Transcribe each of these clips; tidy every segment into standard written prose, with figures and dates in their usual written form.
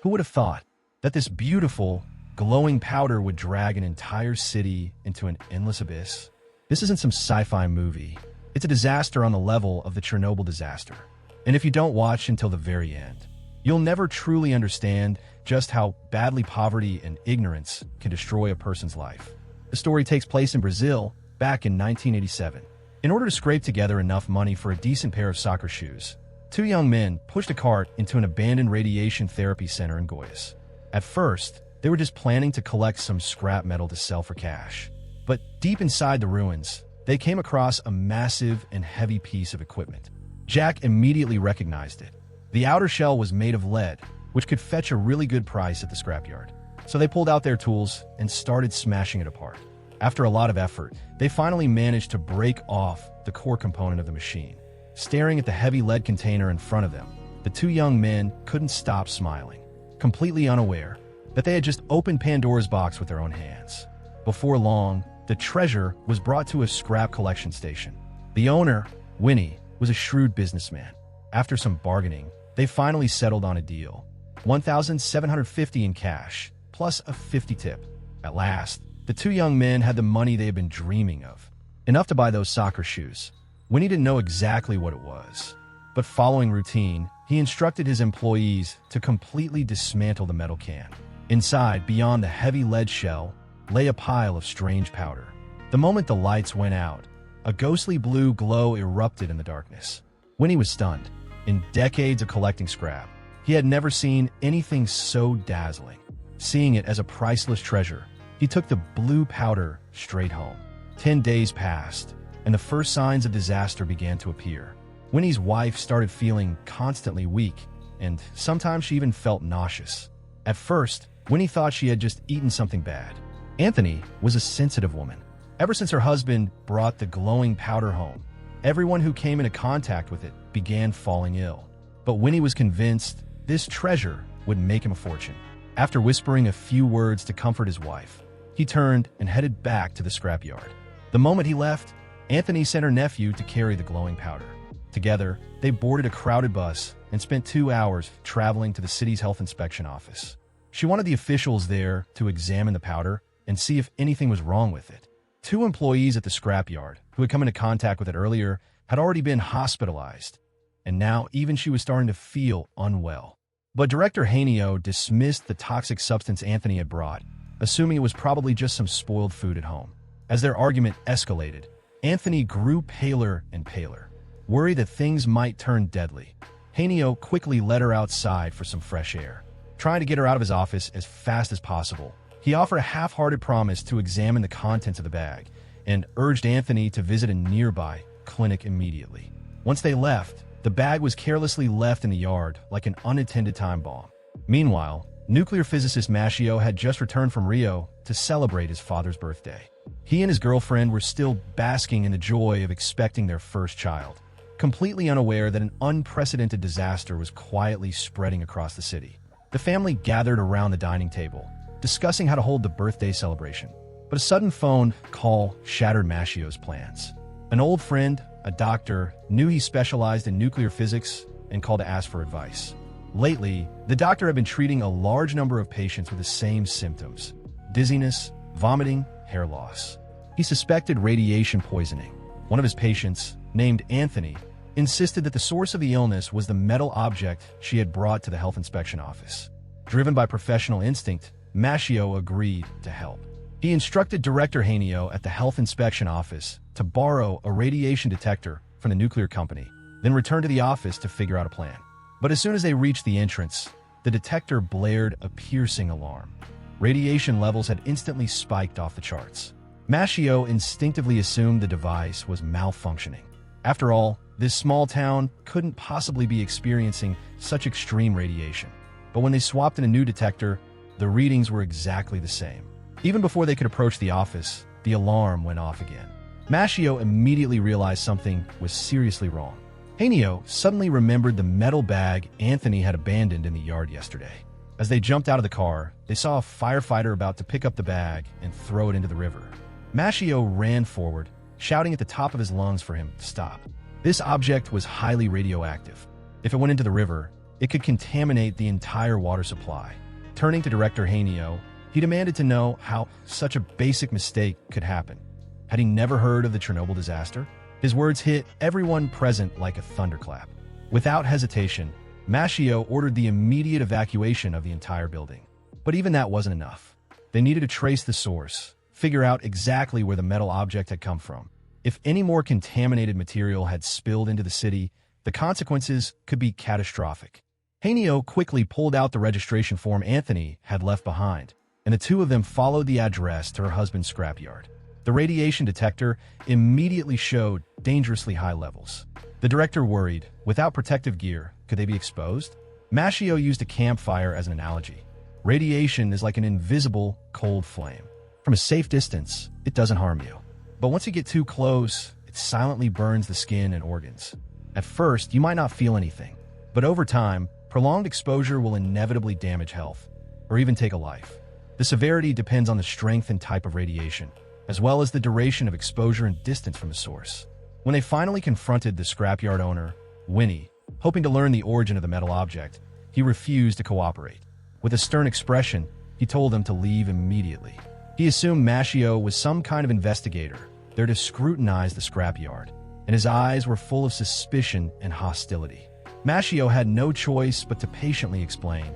Who would have thought that this beautiful, glowing powder would drag an entire city into an endless abyss? This isn't some sci-fi movie. It's a disaster on the level of the Chernobyl disaster. And if you don't watch until the very end, you'll never truly understand just how badly poverty and ignorance can destroy a person's life. The story takes place in Brazil back in 1987. In order to scrape together enough money for a decent pair of soccer shoes, two young men pushed a cart into an abandoned radiation therapy center in Goiás. At first, they were just planning to collect some scrap metal to sell for cash. But deep inside the ruins, they came across a massive and heavy piece of equipment. Jack immediately recognized it. The outer shell was made of lead, which could fetch a really good price at the scrapyard. So they pulled out their tools and started smashing it apart. After a lot of effort, they finally managed to break off the core component of the machine. Staring at the heavy lead container in front of them, the two young men couldn't stop smiling, completely unaware that they had just opened Pandora's box with their own hands. Before long, the treasure was brought to a scrap collection station. The owner, Winnie, was a shrewd businessman. After some bargaining, they finally settled on a deal. $1,750 in cash, plus a 50 tip. At last, the two young men had the money they had been dreaming of. Enough to buy those soccer shoes. Winnie didn't know exactly what it was, but following routine, he instructed his employees to completely dismantle the metal can. Inside, beyond the heavy lead shell, lay a pile of strange powder. The moment the lights went out, a ghostly blue glow erupted in the darkness. Winnie was stunned. In decades of collecting scrap, he had never seen anything so dazzling. Seeing it as a priceless treasure, he took the blue powder straight home. 10 days passed, and the first signs of disaster began to appear. Winnie's wife started feeling constantly weak, and sometimes she even felt nauseous. At first, Winnie thought she had just eaten something bad. Anthony was a sensitive woman. Ever since her husband brought the glowing powder home, everyone who came into contact with it began falling ill. But Winnie was convinced this treasure would make him a fortune. After whispering a few words to comfort his wife, he turned and headed back to the scrapyard. The moment he left, Anthony sent her nephew to carry the glowing powder. Together, they boarded a crowded bus and spent 2 hours traveling to the city's health inspection office. She wanted the officials there to examine the powder and see if anything was wrong with it. 2 employees at the scrapyard, who had come into contact with it earlier, had already been hospitalized, and now even she was starting to feel unwell. But Director Hanio dismissed the toxic substance Anthony had brought, assuming it was probably just some spoiled food at home. As their argument escalated, Anthony grew paler and paler, worried that things might turn deadly. Hanio quickly led her outside for some fresh air. Trying to get her out of his office as fast as possible, he offered a half-hearted promise to examine the contents of the bag and urged Anthony to visit a nearby clinic immediately. Once they left, the bag was carelessly left in the yard like an unattended time bomb. Meanwhile, nuclear physicist Machio had just returned from Rio to celebrate his father's birthday. He and his girlfriend were still basking in the joy of expecting their first child, completely unaware that an unprecedented disaster was quietly spreading across the city. The family gathered around the dining table, discussing how to hold the birthday celebration. But a sudden phone call shattered Machio's plans. An old friend, a doctor, knew he specialized in nuclear physics and called to ask for advice. Lately, the doctor had been treating a large number of patients with the same symptoms: dizziness, vomiting, hair loss. He suspected radiation poisoning. One of his patients, named Anthony, insisted that the source of the illness was the metal object she had brought to the health inspection office. Driven by professional instinct, Machio agreed to help. He instructed Director Hanio at the health inspection office to borrow a radiation detector from the nuclear company, then return to the office to figure out a plan. But as soon as they reached the entrance, the detector blared a piercing alarm. Radiation levels had instantly spiked off the charts. Machio instinctively assumed the device was malfunctioning. After all, this small town couldn't possibly be experiencing such extreme radiation. But when they swapped in a new detector, the readings were exactly the same. Even before they could approach the office, the alarm went off again. Machio immediately realized something was seriously wrong. Hanio suddenly remembered the metal bag Anthony had abandoned in the yard yesterday. As they jumped out of the car, they saw a firefighter about to pick up the bag and throw it into the river. Machio ran forward, shouting at the top of his lungs for him to stop. This object was highly radioactive. If it went into the river, it could contaminate the entire water supply. Turning to Director Hanio, he demanded to know how such a basic mistake could happen. Had he never heard of the Chernobyl disaster? His words hit everyone present like a thunderclap. Without hesitation, Mashio ordered the immediate evacuation of the entire building. But even that wasn't enough. They needed to trace the source, figure out exactly where the metal object had come from. If any more contaminated material had spilled into the city, the consequences could be catastrophic. Hanio quickly pulled out the registration form Anthony had left behind, and the two of them followed the address to her husband's scrapyard. The radiation detector immediately showed dangerously high levels. The director worried, without protective gear, could they be exposed? Mashio used a campfire as an analogy. Radiation is like an invisible, cold flame. From a safe distance, it doesn't harm you. But once you get too close, it silently burns the skin and organs. At first, you might not feel anything, but over time, prolonged exposure will inevitably damage health, or even take a life. The severity depends on the strength and type of radiation, as well as the duration of exposure and distance from the source. When they finally confronted the scrapyard owner, Winnie, hoping to learn the origin of the metal object, he refused to cooperate. With a stern expression, he told them to leave immediately. He assumed Mashio was some kind of investigator, there to scrutinize the scrapyard, and his eyes were full of suspicion and hostility. Mashio had no choice but to patiently explain.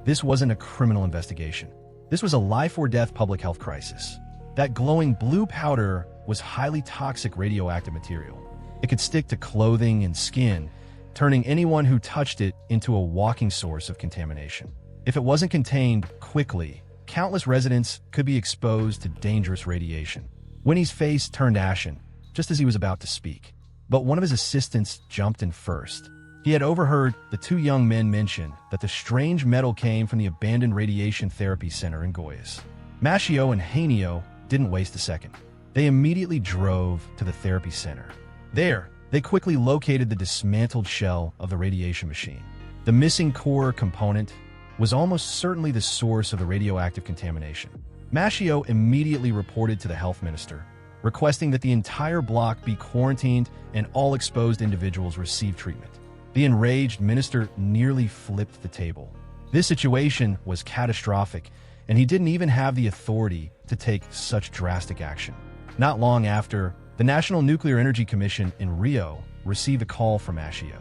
This wasn't a criminal investigation. This was a life-or-death public health crisis. That glowing blue powder was highly toxic radioactive material. It could stick to clothing and skin, turning anyone who touched it into a walking source of contamination. If it wasn't contained quickly, countless residents could be exposed to dangerous radiation. Winnie's face turned ashen, just as he was about to speak. But one of his assistants jumped in first. He had overheard the two young men mention that the strange metal came from the abandoned radiation therapy center in Goiás. Mashio and Hanio didn't waste a second. They immediately drove to the therapy center. There, they quickly located the dismantled shell of the radiation machine. The missing core component was almost certainly the source of the radioactive contamination. Mashio immediately reported to the health minister, requesting that the entire block be quarantined and all exposed individuals receive treatment. The enraged minister nearly flipped the table. This situation was catastrophic, and he didn't even have the authority to take such drastic action. Not long after, the National Nuclear Energy Commission in Rio received a call from Mashio.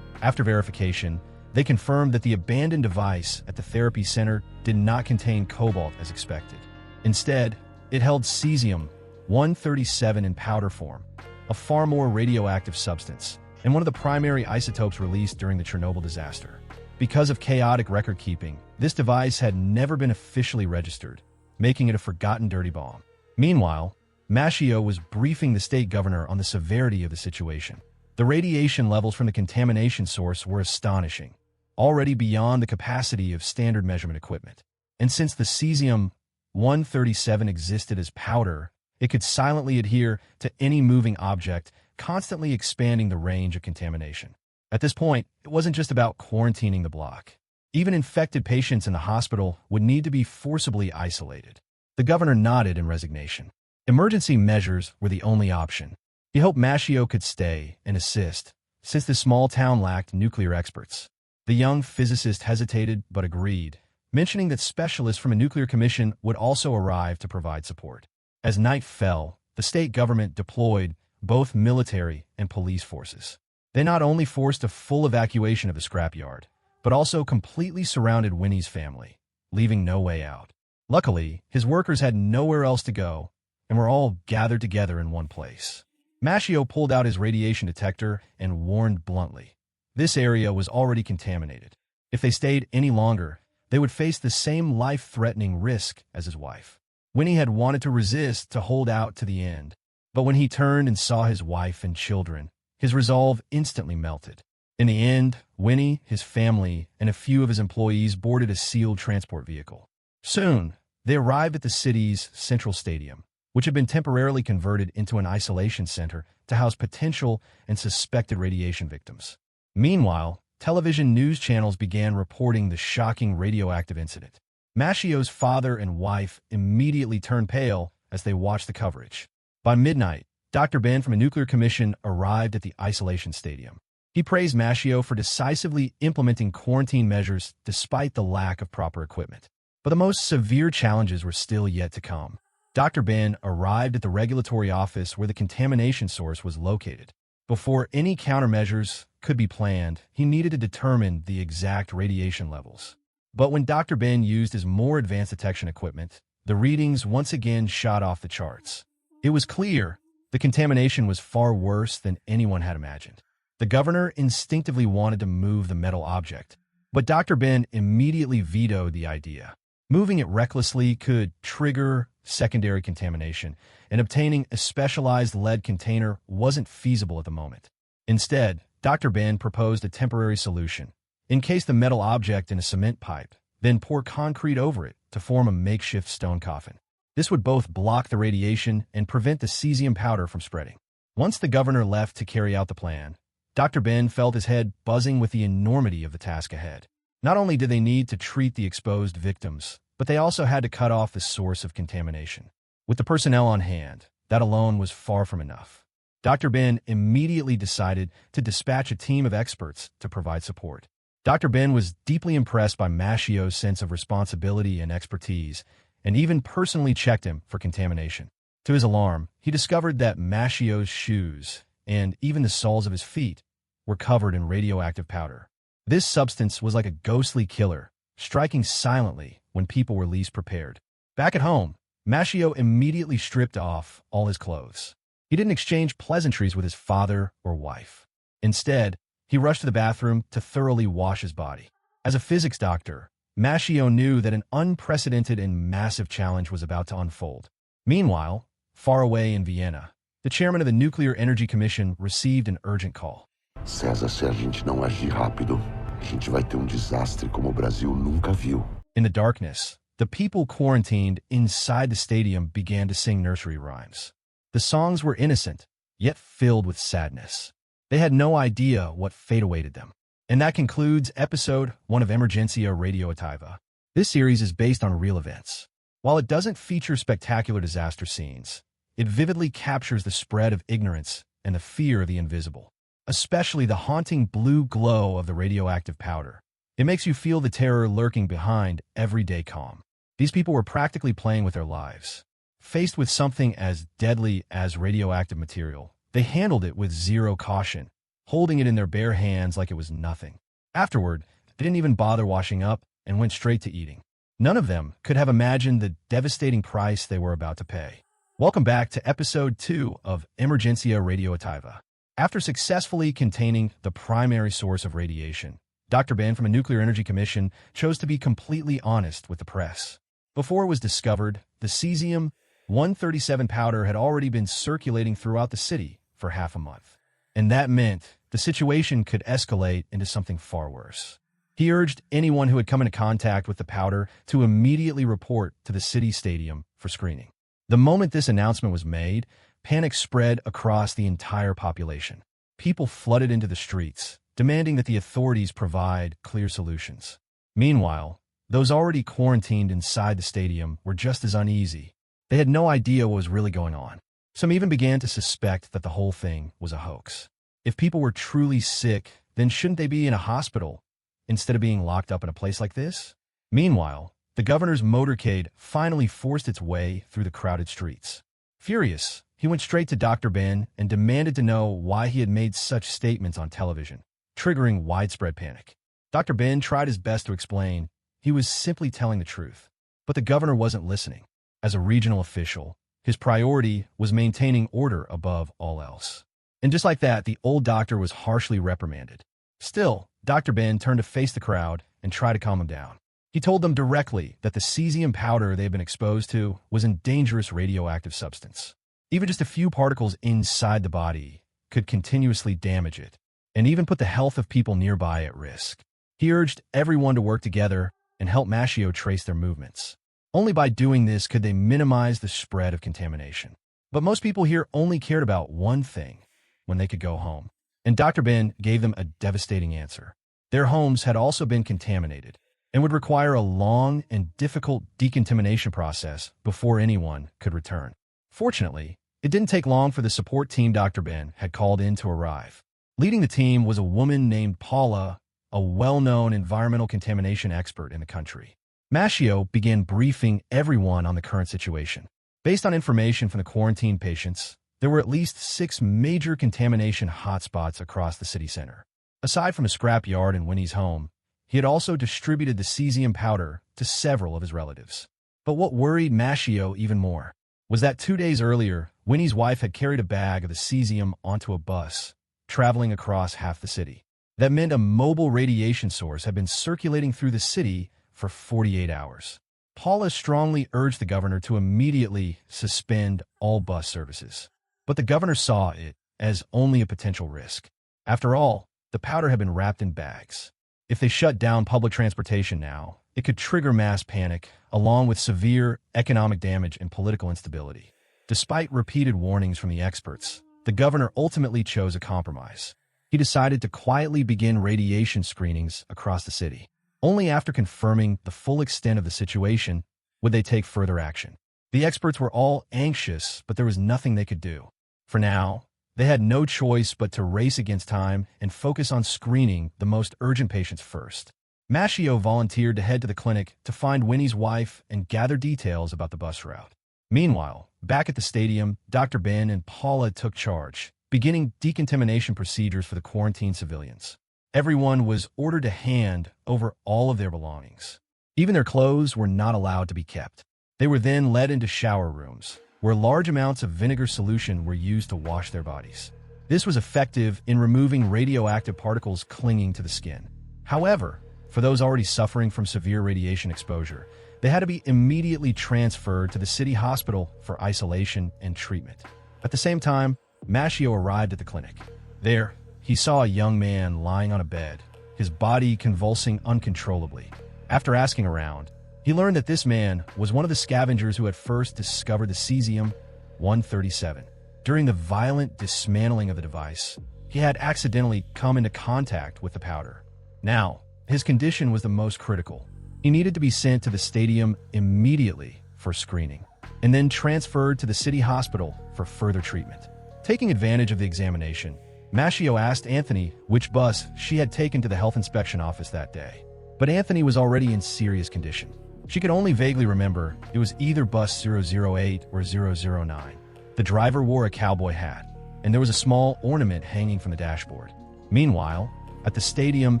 After verification, they confirmed that the abandoned device at the therapy center did not contain cobalt as expected. Instead, it held cesium-137 in powder form, a far more radioactive substance, and one of the primary isotopes released during the Chernobyl disaster. Because of chaotic record-keeping, this device had never been officially registered, making it a forgotten dirty bomb. Meanwhile, Mashio was briefing the state governor on the severity of the situation. The radiation levels from the contamination source were astonishing, already beyond the capacity of standard measurement equipment. And since the cesium-137 existed as powder, it could silently adhere to any moving object, constantly expanding the range of contamination. At this point, it wasn't just about quarantining the block. Even infected patients in the hospital would need to be forcibly isolated. The governor nodded in resignation. Emergency measures were the only option. He hoped Mashio could stay and assist, since the small town lacked nuclear experts. The young physicist hesitated but agreed, mentioning that specialists from a nuclear commission would also arrive to provide support. As night fell, the state government deployed both military and police forces. They not only forced a full evacuation of the scrapyard, but also completely surrounded Winnie's family, leaving no way out. Luckily, his workers had nowhere else to go, and were all gathered together in one place. Mashio pulled out his radiation detector and warned bluntly. This area was already contaminated. If they stayed any longer, they would face the same life-threatening risk as his wife. Winnie had wanted to resist, to hold out to the end, but when he turned and saw his wife and children, his resolve instantly melted. In the end, Winnie, his family, and a few of his employees boarded a sealed transport vehicle. Soon, they arrived at the city's central stadium, which had been temporarily converted into an isolation center to house potential and suspected radiation victims. Meanwhile, television news channels began reporting the shocking radioactive incident. Mashio's father and wife immediately turned pale as they watched the coverage. By midnight, Dr. Ben from a nuclear commission arrived at the isolation stadium. He praised Mascio for decisively implementing quarantine measures despite the lack of proper equipment. But the most severe challenges were still yet to come. Dr. Ben arrived at the regulatory office where the contamination source was located. Before any countermeasures could be planned, he needed to determine the exact radiation levels. But when Dr. Ben used his more advanced detection equipment, the readings once again shot off the charts. It was clear the contamination was far worse than anyone had imagined. The governor instinctively wanted to move the metal object, but Dr. Ben immediately vetoed the idea. Moving it recklessly could trigger secondary contamination, and obtaining a specialized lead container wasn't feasible at the moment. Instead, Dr. Ben proposed a temporary solution. Encase the metal object in a cement pipe, then pour concrete over it to form a makeshift stone coffin. This would both block the radiation and prevent the cesium powder from spreading. Once the governor left to carry out the plan, Dr. Ben felt his head buzzing with the enormity of the task ahead. Not only did they need to treat the exposed victims, but they also had to cut off the source of contamination. With the personnel on hand, that alone was far from enough. Dr. Ben immediately decided to dispatch a team of experts to provide support. Dr. Ben was deeply impressed by Mascio's sense of responsibility and expertise, and even personally checked him for contamination. To his alarm, he discovered that Mascio's shoes, and even the soles of his feet, were covered in radioactive powder. This substance was like a ghostly killer, striking silently when people were least prepared. Back at home, Mascio immediately stripped off all his clothes. He didn't exchange pleasantries with his father or wife. Instead, he rushed to the bathroom to thoroughly wash his body. As a physics doctor, Mascio knew that an unprecedented and massive challenge was about to unfold. Meanwhile, far away in Vienna, the chairman of the Nuclear Energy Commission received an urgent call. César, se a gente não agir rápido, a gente vai ter desastre como o Brasil nunca viu. In the darkness, the people quarantined inside the stadium began to sing nursery rhymes. The songs were innocent, yet filled with sadness. They had no idea what fate awaited them. And that concludes episode 1 of Emergencia Radioactiva. This series is based on real events. While it doesn't feature spectacular disaster scenes, it vividly captures the spread of ignorance and the fear of the invisible, especially the haunting blue glow of the radioactive powder. It makes you feel the terror lurking behind everyday calm. These people were practically playing with their lives. Faced with something as deadly as radioactive material, they handled it with zero caution, holding it in their bare hands like it was nothing. Afterward, they didn't even bother washing up and went straight to eating. None of them could have imagined the devastating price they were about to pay. Welcome back to episode 2 of Emergencia Radioactiva. After successfully containing the primary source of radiation, Dr. Ben from a Nuclear Energy Commission chose to be completely honest with the press. Before it was discovered, the cesium-137 powder had already been circulating throughout the city for half a month. And that meant the situation could escalate into something far worse. He urged anyone who had come into contact with the powder to immediately report to the city stadium for screening. The moment this announcement was made, panic spread across the entire population. People flooded into the streets, demanding that the authorities provide clear solutions. Meanwhile, those already quarantined inside the stadium were just as uneasy. They had no idea what was really going on. Some even began to suspect that the whole thing was a hoax. If people were truly sick, then shouldn't they be in a hospital instead of being locked up in a place like this? Meanwhile, the governor's motorcade finally forced its way through the crowded streets. Furious, he went straight to Dr. Ben and demanded to know why he had made such statements on television, triggering widespread panic. Dr. Ben tried his best to explain he was simply telling the truth, but the governor wasn't listening. As a regional official, his priority was maintaining order above all else. And just like that, the old doctor was harshly reprimanded. Still, Dr. Ben turned to face the crowd and tried to calm them down. He told them directly that the cesium powder they had been exposed to was a dangerous radioactive substance. Even just a few particles inside the body could continuously damage it, and even put the health of people nearby at risk. He urged everyone to work together and help Mascio trace their movements. Only by doing this could they minimize the spread of contamination. But most people here only cared about one thing: when they could go home. And Dr. Ben gave them a devastating answer. Their homes had also been contaminated and would require a long and difficult decontamination process before anyone could return. Fortunately, it didn't take long for the support team Dr. Ben had called in to arrive. Leading the team was a woman named Paula, a well-known environmental contamination expert in the country. Mascio began briefing everyone on the current situation. Based on information from the quarantine patients, there were at least 6 major contamination hotspots across the city center. Aside from a scrapyard in Winnie's home, he had also distributed the cesium powder to several of his relatives. But what worried Mascio even more was that 2 days earlier, Winnie's wife had carried a bag of the cesium onto a bus, traveling across half the city. That meant a mobile radiation source had been circulating through the city for 48 hours. Paula strongly urged the governor to immediately suspend all bus services. But the governor saw it as only a potential risk. After all, the powder had been wrapped in bags. If they shut down public transportation now, it could trigger mass panic, along with severe economic damage and political instability. Despite repeated warnings from the experts, the governor ultimately chose a compromise. He decided to quietly begin radiation screenings across the city. Only after confirming the full extent of the situation would they take further action. The experts were all anxious, but there was nothing they could do. For now, they had no choice but to race against time and focus on screening the most urgent patients first. Mascio volunteered to head to the clinic to find Winnie's wife and gather details about the bus route. Meanwhile, back at the stadium, Dr. Ben and Paula took charge, beginning decontamination procedures for the quarantined civilians. Everyone was ordered to hand over all of their belongings. Even their clothes were not allowed to be kept. They were then led into shower rooms, where large amounts of vinegar solution were used to wash their bodies. This was effective in removing radioactive particles clinging to the skin. However, for those already suffering from severe radiation exposure, they had to be immediately transferred to the city hospital for isolation and treatment. At the same time, Mascio arrived at the clinic. There, he saw a young man lying on a bed, his body convulsing uncontrollably. After asking around, he learned that this man was one of the scavengers who had first discovered the cesium-137. During the violent dismantling of the device, he had accidentally come into contact with the powder. Now, his condition was the most critical. He needed to be sent to the stadium immediately for screening, and then transferred to the city hospital for further treatment. Taking advantage of the examination, Mascio asked Anthony which bus she had taken to the health inspection office that day. But Anthony was already in serious condition. She could only vaguely remember it was either bus 008 or 009. The driver wore a cowboy hat, and there was a small ornament hanging from the dashboard. Meanwhile, at the stadium,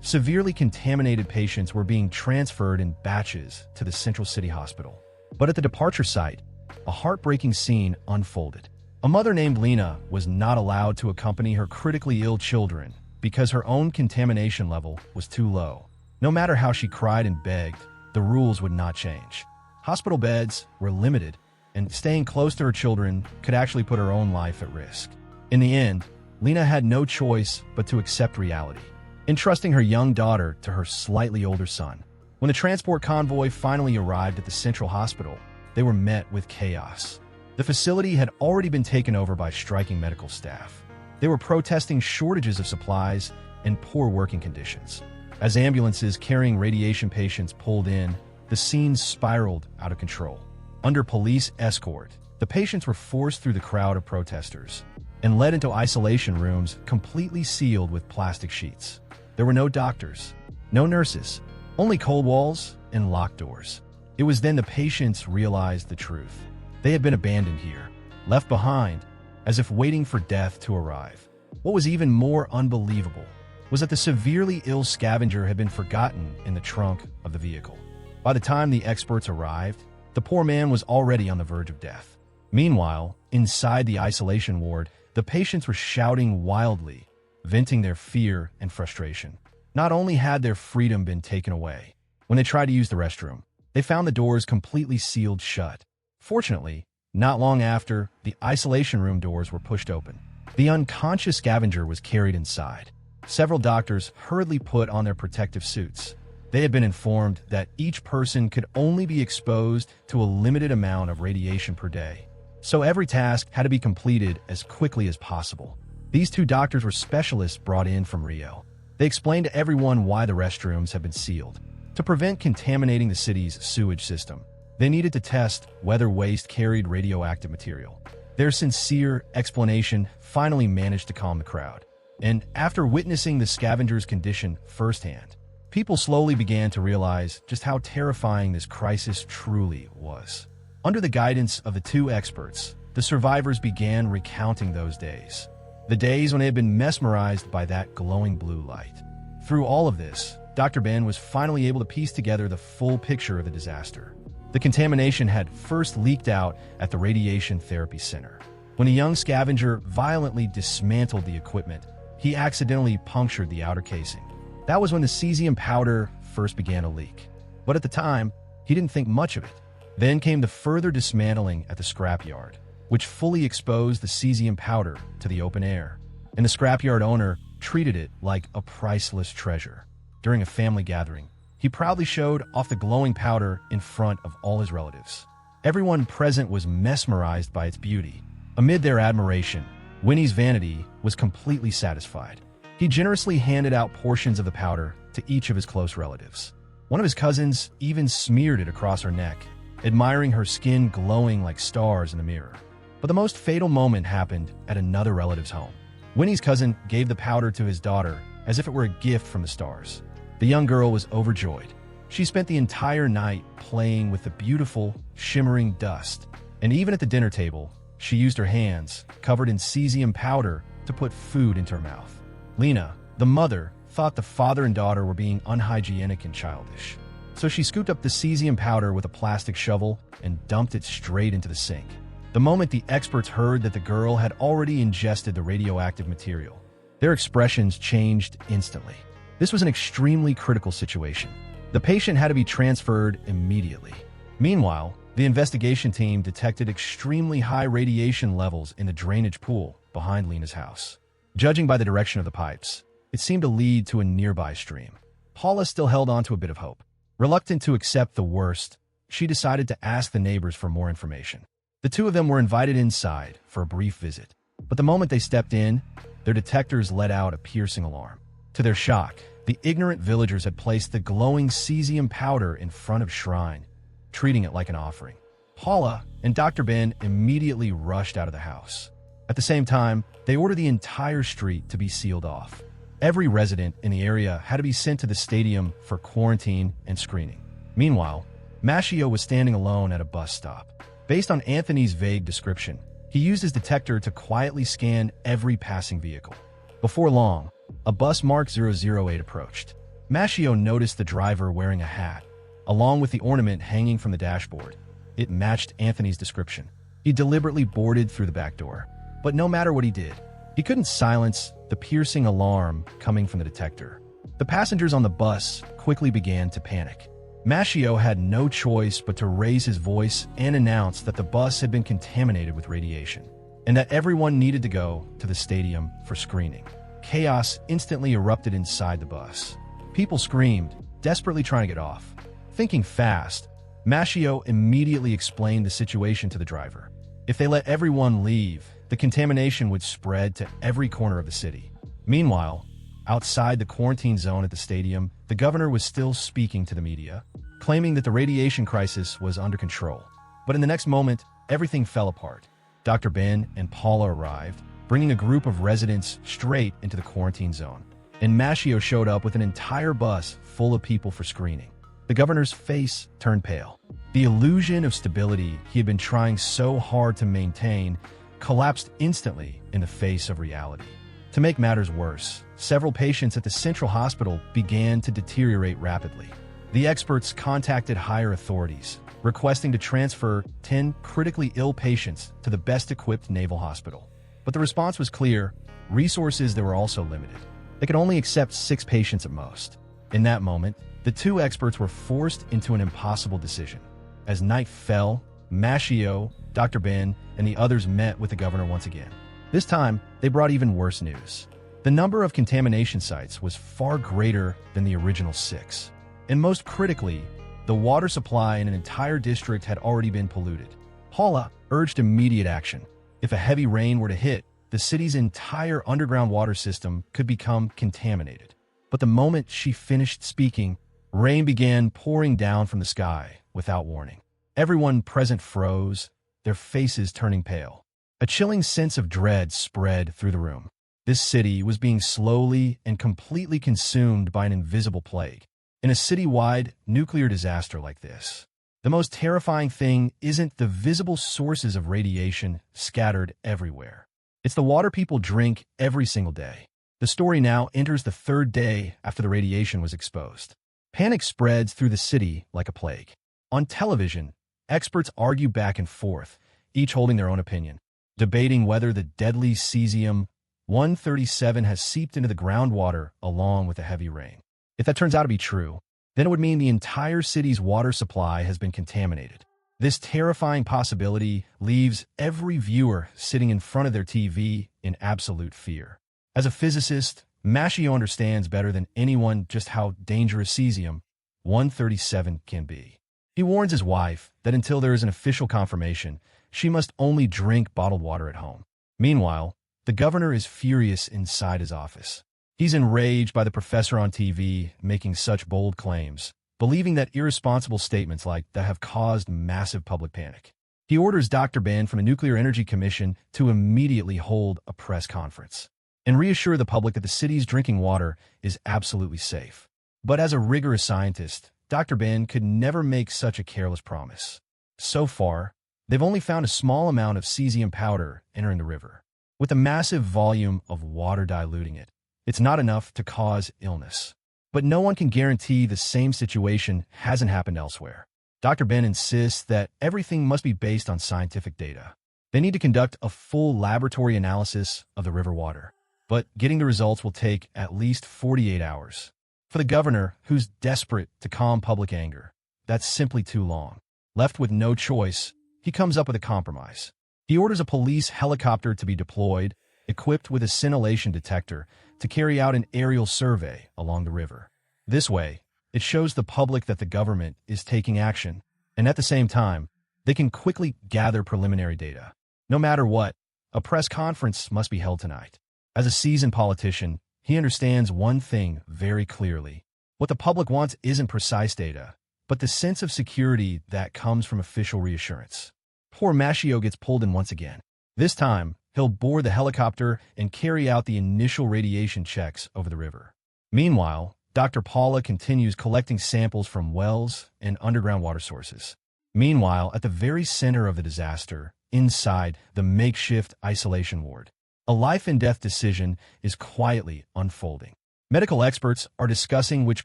severely contaminated patients were being transferred in batches to the Central City Hospital. But at the departure site, a heartbreaking scene unfolded. A mother named Lena was not allowed to accompany her critically ill children because her own contamination level was too low. No matter how she cried and begged, the rules would not change. Hospital beds were limited, and staying close to her children could actually put her own life at risk. In the end, Lena had no choice but to accept reality, entrusting her young daughter to her slightly older son. When the transport convoy finally arrived at the Central Hospital, they were met with chaos. The facility had already been taken over by striking medical staff. They were protesting shortages of supplies and poor working conditions. As ambulances carrying radiation patients pulled in, the scene spiraled out of control. Under police escort, the patients were forced through the crowd of protesters and led into isolation rooms completely sealed with plastic sheets. There were no doctors, no nurses, only cold walls and locked doors. It was then the patients realized the truth. They had been abandoned here, left behind, as if waiting for death to arrive. What was even more unbelievable was that the severely ill scavenger had been forgotten in the trunk of the vehicle. By the time the experts arrived, the poor man was already on the verge of death. Meanwhile, inside the isolation ward, the patients were shouting wildly, venting their fear and frustration. Not only had their freedom been taken away, when they tried to use the restroom, they found the doors completely sealed shut. Fortunately, not long after, the isolation room doors were pushed open. The unconscious scavenger was carried inside. Several doctors hurriedly put on their protective suits. They had been informed that each person could only be exposed to a limited amount of radiation per day, so every task had to be completed as quickly as possible. These 2 doctors were specialists brought in from Rio. They explained to everyone why the restrooms had been sealed. To prevent contaminating the city's sewage system, they needed to test whether waste carried radioactive material. Their sincere explanation finally managed to calm the crowd. And after witnessing the scavenger's condition firsthand, people slowly began to realize just how terrifying this crisis truly was. Under the guidance of the two experts, the survivors began recounting those days. The days when they had been mesmerized by that glowing blue light. Through all of this, Dr. Ben was finally able to piece together the full picture of the disaster. The contamination had first leaked out at the Radiation Therapy Center. When a young scavenger violently dismantled the equipment, he accidentally punctured the outer casing. That was when the cesium powder first began to leak. But at the time, he didn't think much of it. Then came the further dismantling at the scrapyard, which fully exposed the cesium powder to the open air. And the scrapyard owner treated it like a priceless treasure. During a family gathering, he proudly showed off the glowing powder in front of all his relatives. Everyone present was mesmerized by its beauty. Amid their admiration, Winnie's vanity was completely satisfied. He generously handed out portions of the powder to each of his close relatives. One of his cousins even smeared it across her neck, admiring her skin glowing like stars in a mirror. But the most fatal moment happened at another relative's home. Winnie's cousin gave the powder to his daughter as if it were a gift from the stars. The young girl was overjoyed. She spent the entire night playing with the beautiful, shimmering dust. And even at the dinner table, she used her hands, covered in cesium powder, to put food into her mouth. Lena, the mother, thought the father and daughter were being unhygienic and childish. So she scooped up the cesium powder with a plastic shovel and dumped it straight into the sink. The moment the experts heard that the girl had already ingested the radioactive material, their expressions changed instantly. This was an extremely critical situation. The patient had to be transferred immediately. Meanwhile, the investigation team detected extremely high radiation levels in the drainage pool behind Lena's house. Judging by the direction of the pipes, it seemed to lead to a nearby stream. Paula still held on to a bit of hope. Reluctant to accept the worst, she decided to ask the neighbors for more information. The two of them were invited inside for a brief visit. But the moment they stepped in, their detectors let out a piercing alarm. To their shock, the ignorant villagers had placed the glowing cesium powder in front of Shrine, treating it like an offering. Paula and Dr. Ben immediately rushed out of the house. At the same time, they ordered the entire street to be sealed off. Every resident in the area had to be sent to the stadium for quarantine and screening. Meanwhile, Machio was standing alone at a bus stop. Based on Anthony's vague description, he used his detector to quietly scan every passing vehicle. Before long, a bus marked 008 approached. Machio noticed the driver wearing a hat, along with the ornament hanging from the dashboard. It matched Anthony's description. He deliberately boarded through the back door. But no matter what he did, he couldn't silence the piercing alarm coming from the detector. The passengers on the bus quickly began to panic. Machio had no choice but to raise his voice and announce that the bus had been contaminated with radiation, and that everyone needed to go to the stadium for screening. Chaos instantly erupted inside the bus. People screamed, desperately trying to get off. Thinking fast, Machio immediately explained the situation to the driver. If they let everyone leave, the contamination would spread to every corner of the city. Meanwhile, outside the quarantine zone at the stadium, the governor was still speaking to the media, claiming that the radiation crisis was under control. But in the next moment, everything fell apart. Dr. Ben and Paula arrived, bringing a group of residents straight into the quarantine zone. And Machio showed up with an entire bus full of people for screening. The governor's face turned pale. The illusion of stability he had been trying so hard to maintain collapsed instantly in the face of reality. To make matters worse, several patients at the central hospital began to deteriorate rapidly. The experts contacted higher authorities, requesting to transfer 10 critically ill patients to the best-equipped naval hospital. But the response was clear: resources that were also limited. They could only accept 6 patients at most. In that moment, the two experts were forced into an impossible decision. As night fell, Machio, Dr. Ben, and the others met with the governor once again. This time, they brought even worse news. The number of contamination sites was far greater than the original 6. And most critically, the water supply in an entire district had already been polluted. Paula urged immediate action. If a heavy rain were to hit, the city's entire underground water system could become contaminated. But the moment she finished speaking, rain began pouring down from the sky without warning. Everyone present froze, their faces turning pale. A chilling sense of dread spread through the room. This city was being slowly and completely consumed by an invisible plague. In a city-wide nuclear disaster like this, the most terrifying thing isn't the visible sources of radiation scattered everywhere. It's the water people drink every single day. The story now enters the third day after the radiation was exposed. Panic spreads through the city like a plague. On television, experts argue back and forth, each holding their own opinion, debating whether the deadly cesium-137 has seeped into the groundwater along with the heavy rain. If that turns out to be true, then it would mean the entire city's water supply has been contaminated. This terrifying possibility leaves every viewer sitting in front of their TV in absolute fear. As a physicist, Mashio understands better than anyone just how dangerous cesium-137 can be. He warns his wife that until there is an official confirmation, she must only drink bottled water at home. Meanwhile, the governor is furious inside his office. He's enraged by the professor on TV making such bold claims, believing that irresponsible statements like that have caused massive public panic. He orders Dr. Ben from the Nuclear Energy Commission to immediately hold a press conference and reassure the public that the city's drinking water is absolutely safe. But as a rigorous scientist, Dr. Ben could never make such a careless promise. So far, they've only found a small amount of cesium powder entering the river. With a massive volume of water diluting it, it's not enough to cause illness. But no one can guarantee the same situation hasn't happened elsewhere. Dr. Ben insists that everything must be based on scientific data. They need to conduct a full laboratory analysis of the river water, but getting the results will take at least 48 hours. For the governor, who's desperate to calm public anger, that's simply too long. Left with no choice, he comes up with a compromise. He orders a police helicopter to be deployed, equipped with a scintillation detector, to carry out an aerial survey along the river. This way, it shows the public that the government is taking action, and at the same time, they can quickly gather preliminary data. No matter what, a press conference must be held tonight. As a seasoned politician, he understands one thing very clearly. What the public wants isn't precise data, but the sense of security that comes from official reassurance. Poor Mashio gets pulled in once again. This time, he'll board the helicopter and carry out the initial radiation checks over the river. Meanwhile, Dr. Paula continues collecting samples from wells and underground water sources. Meanwhile, at the very center of the disaster, inside the makeshift isolation ward, a life-and-death decision is quietly unfolding. Medical experts are discussing which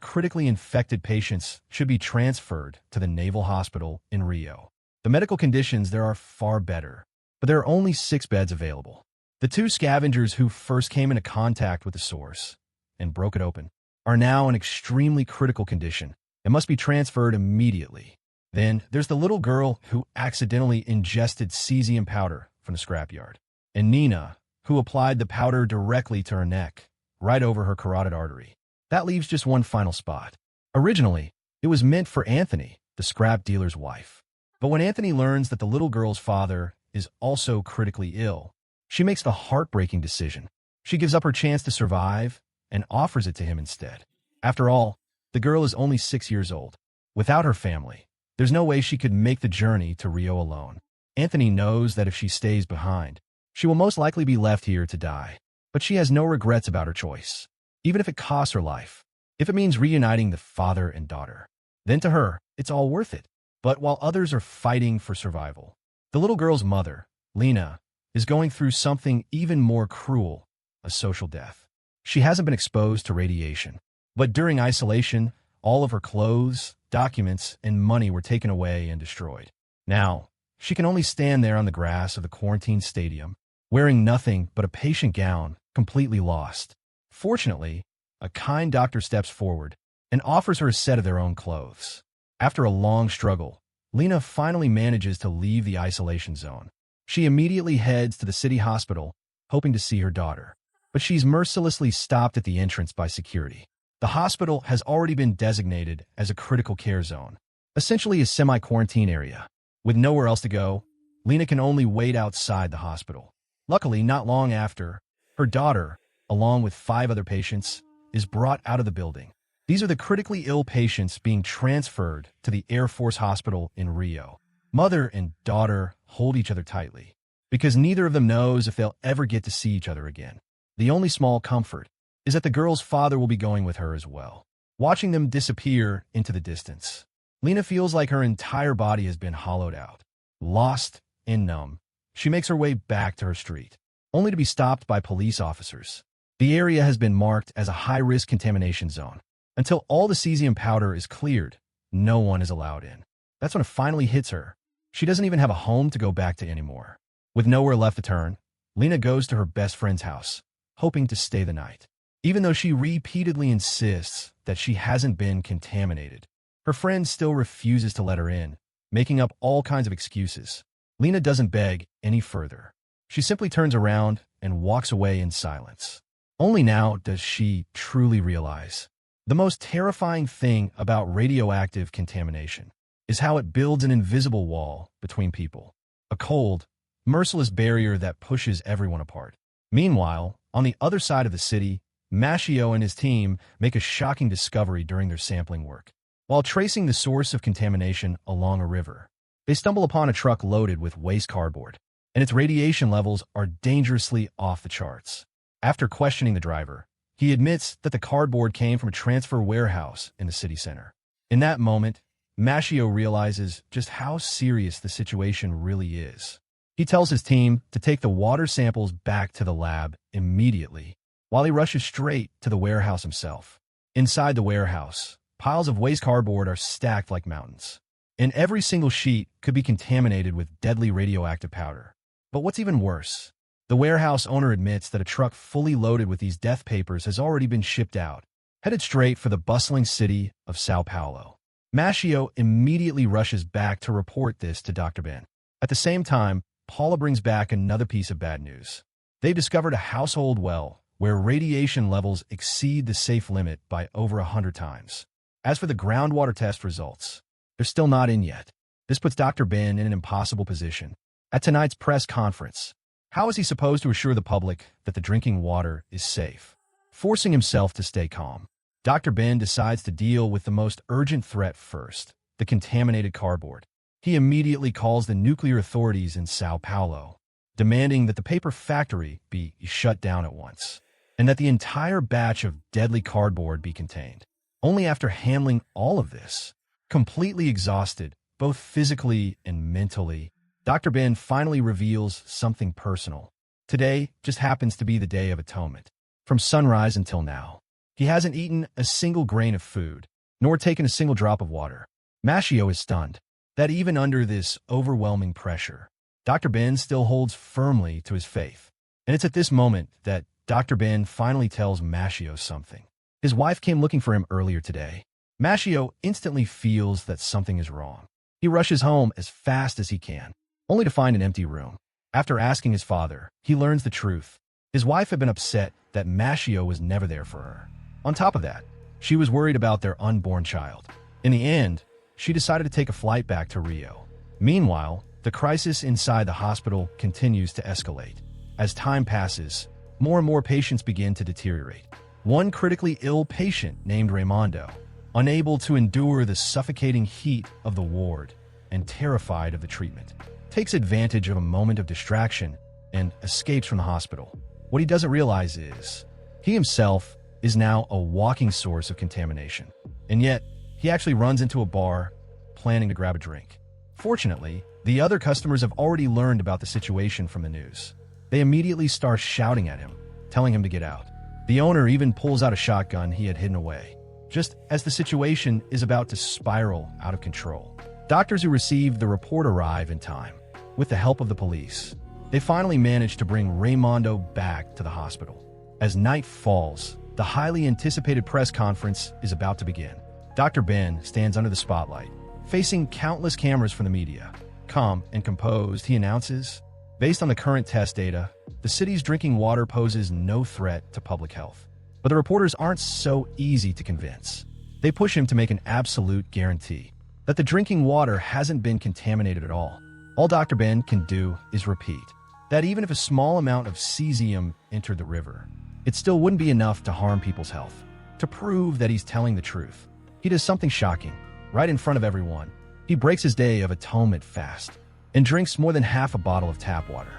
critically infected patients should be transferred to the Naval Hospital in Rio. The medical conditions there are far better, but there are only 6 beds available. The 2 scavengers who first came into contact with the source and broke it open are now in extremely critical condition and must be transferred immediately. Then there's the little girl who accidentally ingested cesium powder from the scrapyard, and Nina, who applied the powder directly to her neck, right over her carotid artery. That leaves just one final spot. Originally, it was meant for Anthony, the scrap dealer's wife. But when Anthony learns that the little girl's father is also critically ill, she makes the heartbreaking decision. She gives up her chance to survive and offers it to him instead. After all, the girl is only 6 years old. Without her family, there's no way she could make the journey to Rio alone. Anthony knows that if she stays behind, she will most likely be left here to die. But she has no regrets about her choice, even if it costs her life. If it means reuniting the father and daughter, then to her, it's all worth it. But while others are fighting for survival, the little girl's mother, Lena, is going through something even more cruel, a social death. She hasn't been exposed to radiation, but during isolation, all of her clothes, documents, and money were taken away and destroyed. Now, she can only stand there on the grass of the quarantine stadium, wearing nothing but a patient gown, completely lost. Fortunately, a kind doctor steps forward and offers her a set of their own clothes. After a long struggle, Lena finally manages to leave the isolation zone. She immediately heads to the city hospital, hoping to see her daughter. But she's mercilessly stopped at the entrance by security. The hospital has already been designated as a critical care zone, essentially a semi-quarantine area. With nowhere else to go, Lena can only wait outside the hospital. Luckily, not long after, her daughter, along with 5 other patients, is brought out of the building. These are the critically ill patients being transferred to the Air Force Hospital in Rio. Mother and daughter hold each other tightly, because neither of them knows if they'll ever get to see each other again. The only small comfort is that the girl's father will be going with her as well. Watching them disappear into the distance, Lena feels like her entire body has been hollowed out. Lost and numb, she makes her way back to her street, only to be stopped by police officers. The area has been marked as a high-risk contamination zone. Until all the cesium powder is cleared, no one is allowed in. That's when it finally hits her. She doesn't even have a home to go back to anymore. With nowhere left to turn, Lena goes to her best friend's house, hoping to stay the night. Even though she repeatedly insists that she hasn't been contaminated, her friend still refuses to let her in, making up all kinds of excuses. Lena doesn't beg any further. She simply turns around and walks away in silence. Only now does she truly realize the most terrifying thing about radioactive contamination is how it builds an invisible wall between people, a cold, merciless barrier that pushes everyone apart. Meanwhile, on the other side of the city, Mashio and his team make a shocking discovery during their sampling work. While tracing the source of contamination along a river, they stumble upon a truck loaded with waste cardboard, and its radiation levels are dangerously off the charts. After questioning the driver, he admits that the cardboard came from a transfer warehouse in the city center. In that moment, Mashio realizes just how serious the situation really is. He tells his team to take the water samples back to the lab immediately, while he rushes straight to the warehouse himself. Inside the warehouse, piles of waste cardboard are stacked like mountains, and every single sheet could be contaminated with deadly radioactive powder. But what's even worse, the warehouse owner admits that a truck fully loaded with these death papers has already been shipped out, headed straight for the bustling city of Sao Paulo. Mashio immediately rushes back to report this to Dr. Ben. At the same time, Paula brings back another piece of bad news. They've discovered a household well where radiation levels exceed the safe limit by over 100 times. As for the groundwater test results, they're still not in yet. This puts Dr. Ben in an impossible position. At tonight's press conference, how is he supposed to assure the public that the drinking water is safe? Forcing himself to stay calm, Dr. Ben decides to deal with the most urgent threat first, the contaminated cardboard. He immediately calls the nuclear authorities in Sao Paulo, demanding that the paper factory be shut down at once, and that the entire batch of deadly cardboard be contained. Only after handling all of this, completely exhausted, both physically and mentally, Dr. Ben finally reveals something personal. Today just happens to be the Day of Atonement. From sunrise until now, he hasn't eaten a single grain of food, nor taken a single drop of water. Mashio is stunned that even under this overwhelming pressure, Dr. Ben still holds firmly to his faith. And it's at this moment that Dr. Ben finally tells Mashio something. His wife came looking for him earlier today. Mashio instantly feels that something is wrong. He rushes home as fast as he can, only to find an empty room. After asking his father, he learns the truth. His wife had been upset that Mashio was never there for her. On top of that, she was worried about their unborn child. In the end, she decided to take a flight back to Rio. Meanwhile, the crisis inside the hospital continues to escalate. As time passes, more and more patients begin to deteriorate. One critically ill patient named Raimondo, unable to endure the suffocating heat of the ward and terrified of the treatment, takes advantage of a moment of distraction and escapes from the hospital. What he doesn't realize is he himself is now a walking source of contamination. And yet, he actually runs into a bar, planning to grab a drink. Fortunately, the other customers have already learned about the situation from the news. They immediately start shouting at him, telling him to get out. The owner even pulls out a shotgun he had hidden away, just as the situation is about to spiral out of control. Doctors who received the report arrive in time. With the help of the police, they finally manage to bring Raimondo back to the hospital. As night falls, the highly anticipated press conference is about to begin. Dr. Ben stands under the spotlight, facing countless cameras from the media. Calm and composed, he announces, based on the current test data, the city's drinking water poses no threat to public health. But the reporters aren't so easy to convince. They push him to make an absolute guarantee that the drinking water hasn't been contaminated at all. All Dr. Ben can do is repeat that even if a small amount of cesium entered the river, it still wouldn't be enough to harm people's health. To prove that he's telling the truth, he does something shocking, right in front of everyone. He breaks his Day of Atonement fast and drinks more than half a bottle of tap water.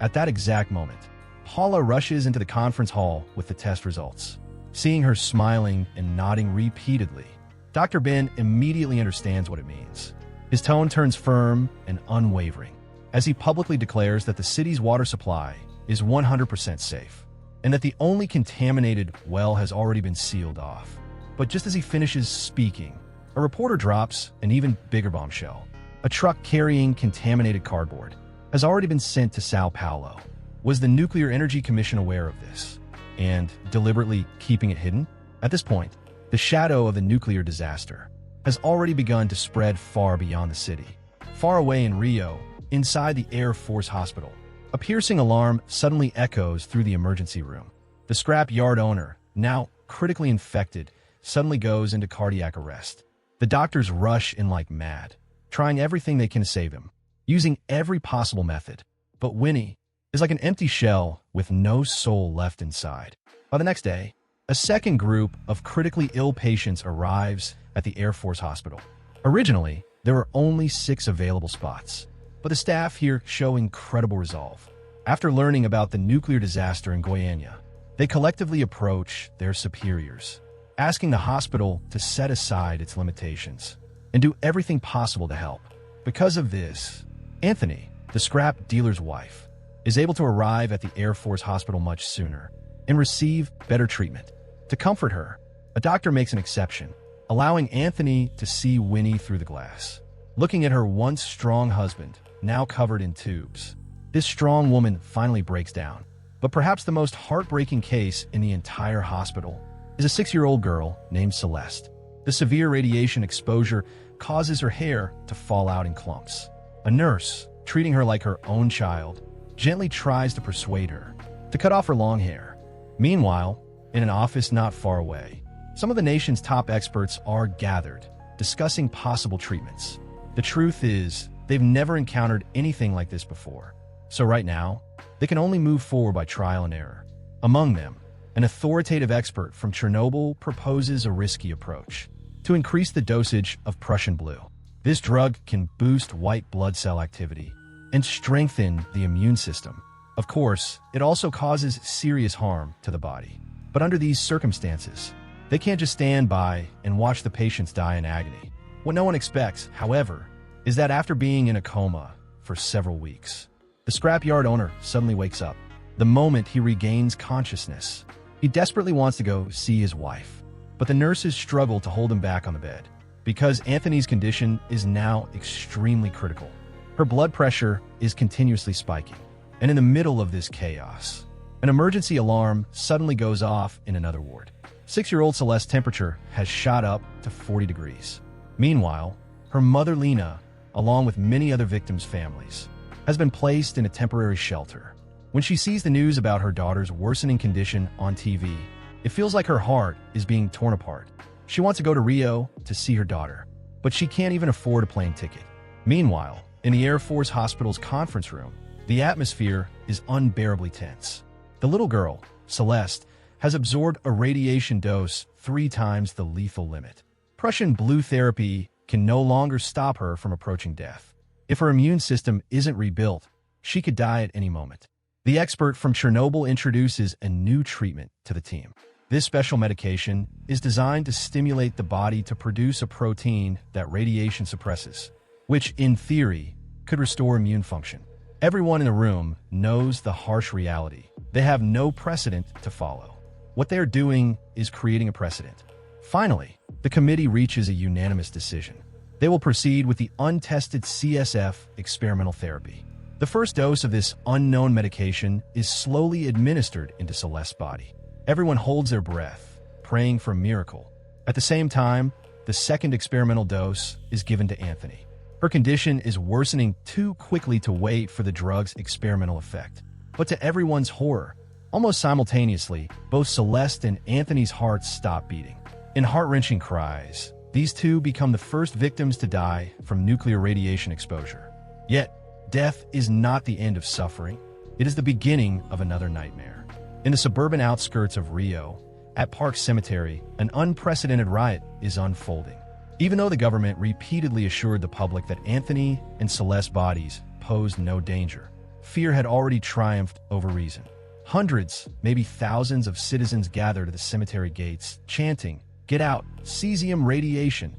At that exact moment, Paula rushes into the conference hall with the test results. Seeing her smiling and nodding repeatedly, Dr. Ben immediately understands what it means. His tone turns firm and unwavering as he publicly declares that the city's water supply is 100% safe and that the only contaminated well has already been sealed off. But just as he finishes speaking, a reporter drops an even bigger bombshell. A truck carrying contaminated cardboard has already been sent to Sao Paulo. Was the Nuclear Energy Commission aware of this and deliberately keeping it hidden? At this point, the shadow of the nuclear disaster has already begun to spread far beyond the city. Far away in Rio, inside the Air Force Hospital, a piercing alarm suddenly echoes through the emergency room. The scrap yard owner, now critically infected, suddenly goes into cardiac arrest. The doctors rush in like mad, trying everything they can to save him, using every possible method. But Winnie is like an empty shell with no soul left inside. By the next day, a second group of critically ill patients arrives at the Air Force Hospital. Originally, there were only 6 available spots, but the staff here show incredible resolve. After learning about the nuclear disaster in Goiânia, they collectively approach their superiors, asking the hospital to set aside its limitations and do everything possible to help. Because of this, Anthony, the scrap dealer's wife, is able to arrive at the Air Force Hospital much sooner and receive better treatment. To comfort her, a doctor makes an exception, allowing Anthony to see Winnie through the glass. Looking at her once strong husband, now covered in tubes, this strong woman finally breaks down. But perhaps the most heartbreaking case in the entire hospital is a 6-year-old girl named Celeste. The severe radiation exposure causes her hair to fall out in clumps. A nurse, treating her like her own child, gently tries to persuade her to cut off her long hair. Meanwhile, in an office not far away, some of the nation's top experts are gathered, discussing possible treatments. The truth is, they've never encountered anything like this before. So right now, they can only move forward by trial and error. Among them, an authoritative expert from Chernobyl proposes a risky approach to increase the dosage of Prussian blue. This drug can boost white blood cell activity and strengthen the immune system. Of course, it also causes serious harm to the body. But under these circumstances, they can't just stand by and watch the patients die in agony. What no one expects, however, is that after being in a coma for several weeks, the scrapyard owner suddenly wakes up. The moment he regains consciousness, he desperately wants to go see his wife, but the nurses struggle to hold him back on the bed because Anthony's condition is now extremely critical. Her blood pressure is continuously spiking, and in the middle of this chaos, an emergency alarm suddenly goes off in another ward. 6-year-old Celeste's temperature has shot up to 40 degrees. Meanwhile, her mother Lena, along with many other victims' families, has been placed in a temporary shelter. When she sees the news about her daughter's worsening condition on TV, it feels like her heart is being torn apart. She wants to go to Rio to see her daughter, but she can't even afford a plane ticket. Meanwhile, in the Air Force Hospital's conference room, the atmosphere is unbearably tense. The little girl, Celeste, has absorbed a radiation dose 3 times the lethal limit. Prussian blue therapy can no longer stop her from approaching death. If her immune system isn't rebuilt, she could die at any moment. The expert from Chernobyl introduces a new treatment to the team. This special medication is designed to stimulate the body to produce a protein that radiation suppresses, which, in theory, could restore immune function. Everyone in the room knows the harsh reality. They have no precedent to follow. What they are doing is creating a precedent. Finally, the committee reaches a unanimous decision. They will proceed with the untested CSF experimental therapy. The first dose of this unknown medication is slowly administered into Celeste's body. Everyone holds their breath, praying for a miracle. At the same time, the second experimental dose is given to Anthony. Her condition is worsening too quickly to wait for the drug's experimental effect. But to everyone's horror, almost simultaneously, both Celeste and Anthony's hearts stop beating. In heart-wrenching cries, these two become the first victims to die from nuclear radiation exposure. Yet, death is not the end of suffering. It is the beginning of another nightmare. In the suburban outskirts of Rio, at Park Cemetery, an unprecedented riot is unfolding. Even though the government repeatedly assured the public that Anthony and Celeste's bodies posed no danger, fear had already triumphed over reason. Hundreds, maybe thousands of citizens gathered at the cemetery gates, chanting, "Get out! Cesium radiation!"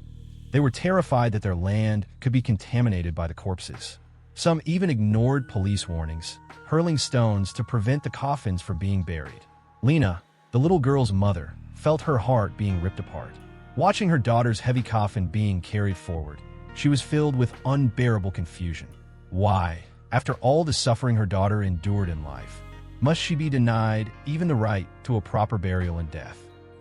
They were terrified that their land could be contaminated by the corpses. Some even ignored police warnings, hurling stones to prevent the coffins from being buried. Lena, the little girl's mother, felt her heart being ripped apart. Watching her daughter's heavy coffin being carried forward, she was filled with unbearable confusion. Why, after all the suffering her daughter endured in life, must she be denied even the right to a proper burial and death?